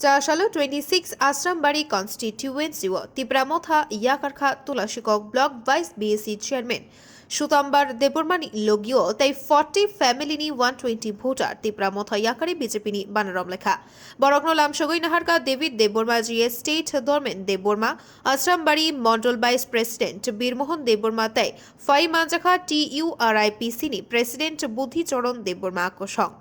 Chasalo 26 Asrambari constituency o Tibramotha Yakarkha Tulashikok Block Vice BSc Chairman Shutambar Debormani Logio they 40 family ni 120 voter Tibramotha Yakari BJP ni Banaram Lekha Borokno Lamshogoi Naharka David Deborma GS State Dorman Deborma Asrambari Mondol Vice President Birmohon Deborma Tai Fai Manjakha TURIPC ni President Budhi Choron Deborma Koshong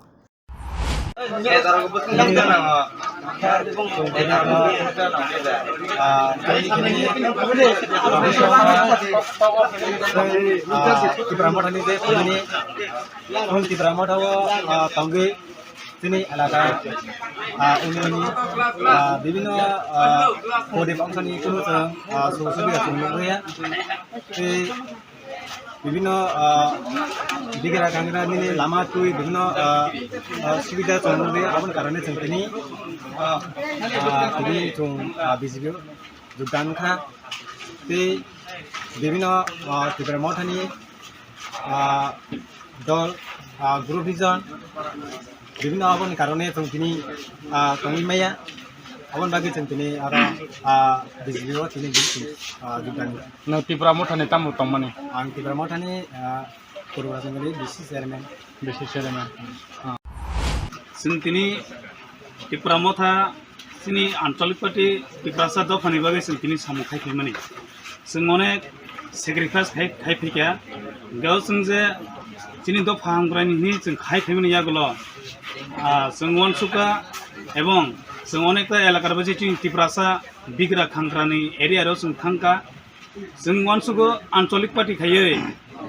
বিভিন্ন দিগেরা গাঙ্গরা নিয়ে লামা তুই বিভিন্ন সুবিধা চন্দ্রে আপন কারণে जों তিনি BJP যোগদান খা তে বিভিন্ন ত্রিপুরা মঠানি দল গ্রুপ ভিজন বিভিন্ন আপন কারণে जों তিনি কমিমায়া আপন বাকি जों তিনি আর বিজেপি ও তিনি যোগদান no Tripura Mothani tamu tongmani ang Tripura Mothani Purwa Senggali BC chairman जों तिनी Tripura Motha तिनी आंचलिक पार्टी Tripura सा दफानि बागै जों तिनी सामु खायफैमानि जों अनेक सेक्रिफाइस खायफैखाया बेयाव जों जे तिनी दफा हामग्रानि नि जों खायफैमानि यागल' जों अनसुका एवं जों अनेकता एलाकार बायदि तिनी Tripura सा बिग्रा खांग्रानि एरियायाव जों थांका जों अनसुको आंचलिक पार्टी खायै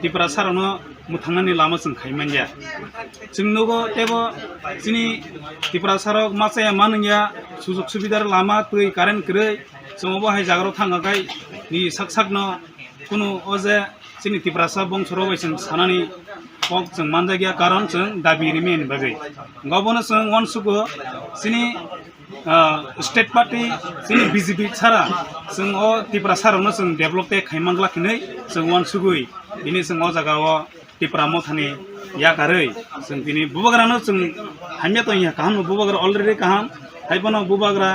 Tripura सारावनो मुथांनानि लामा जों खायमानिया जों नुगो तेबो जोंनि Tripura साराव मासाया मानोया सुजुग सुबिदार लामा दै कारेन्ट गरै जों बाहाय जाग्राव थांगाखाय नि साकनो कुनु अजे जोंनि Tripura सा बंसराव जों सानानि पक जों मानजागिया कारण जों दाबि रिमेन बागै गावबोनो जों अनसुको जोंनि स्टेट पार्टी जोंनि बीजेपी सारा जों Tripura सारावनो जों डेभलप खायमांग्लाखिनै जों अनसुगै दिनै जों जागाव Tripura Mothani याकारै जों दिनै बुबाग्रानो जों हामियाथ' इहा काहाम बुबाग्रा अलरेडी काहाम हाइपनो बुबाग्रा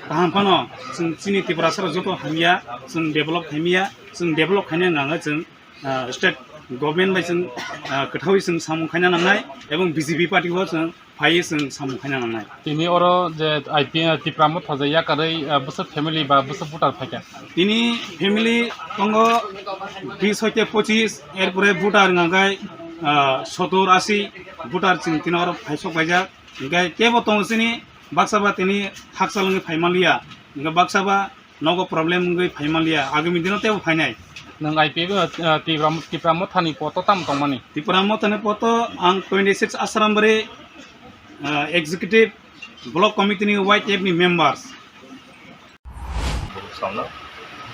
काहाम फानो जों जोंनि Tripura सारा जत हामिया जों डेभलप खायमिया जों डेभलप खायनो नाङा जों स्टेट गभर्नमेन्ट बाय जों गोथावै जों सामु खायनो नांनाय एवं बीजेपी पार्टीखौ जों फायै जों सामु खायनो नांनाय तिनी अरो जे Tripura Motha जे याकारै बोसोर फेमिली बा बोसोर भोटार फायका तिनी फेमिली कंगो 20-25 एरपरे भोटार नागाय 70-80 भोटार जों तिनी अरो फायसक बायजा गाय केबो तंसिनी बाक्साबा तिनी हाकसालंगै फायमालिया बाक्साबा नगो प्रॉब्लेम गै फायमालिया आगामी दिनाव तेबो फायनाय नों Tripura Mothani poto tam tongmani Tripura Mothani poto आं 26 Asrambari executive block committee ni white tab ni members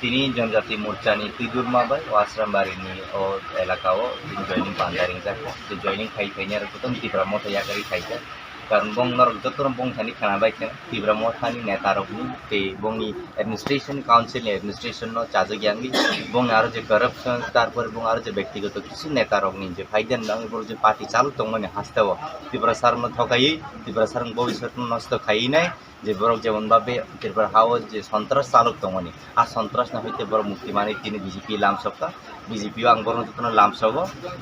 তিনি जनजाति मोर्चा नि Tidurma bai Asrambari ni o elakao tin joining pandaring jako to joining khai nya rukutam Tripura Motha yakari khaika karon bong nor jotorom bong thani khana bai ken Tripura Motha ni neta rokni te bongni administration council ni administration no chajogyangni bong aro je corruption tarpor bong aro je ব্যক্তিগত কিছু নেতা রকনি যে ফাইদান নাং বড় যে party চালু তংমানে হাসতাও Tripura sarno thokai Tripura sarno ভবিষ্যৎ নষ্ট খাই নাই যে বরক যেমন ভাবে Tripura হাউস যে সন্ত্রাস চালক তংমানে আর সন্ত্রাস না হইতে বড় মুক্তি মানে তিনি বিজেপি লামসকা বিজেপি আং বড় যতন লামসব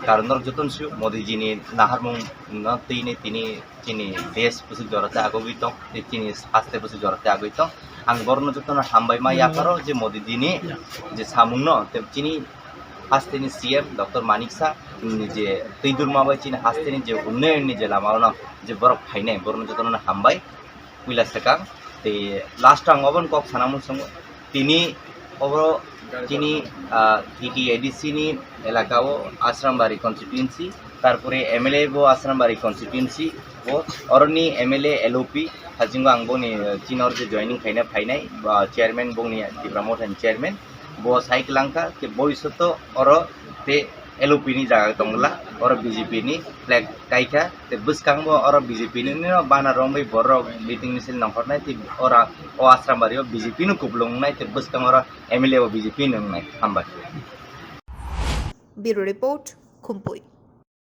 কারণ নর যতন সু মোদিজি নি নাহারমু ন তিনি দেশ পুসি জরতে আগবিত তিনি হাসতে পুসি জরতে আগবিত আং বড় যতন হামবাই মা ইয়াকারো যে মোদিজি নি যে সামুন্ন তে তিনি হাসতেনি সিএম ডক্টর মানিক শাহ যে Tidurma bai তিনি হাসতেনি যে উন্নয়ন যে লামাওনা যে বড় ফাইনাই বড় যতন হামবাই Wilasakang te last time obon kok sanamun song tini obro tini TTADC ni elakao Asrambari constituency tarpore MLA bo Asrambari constituency bo orni MLA LOP hajingo angbo ni chinor je joining khaina phainai chairman bongni Tripura Mothani chairman bo saiklanka ke boisoto oro te LOP ni jaga tongla or BJP ni flag kaika te buskang bo or BJP ni no bana rombai borok meeting misil nangkornai te ora o Asrambari o BJP nu kublong nai te buskang ora MLA o BJP nang nai hamba Bureau Report Khumpui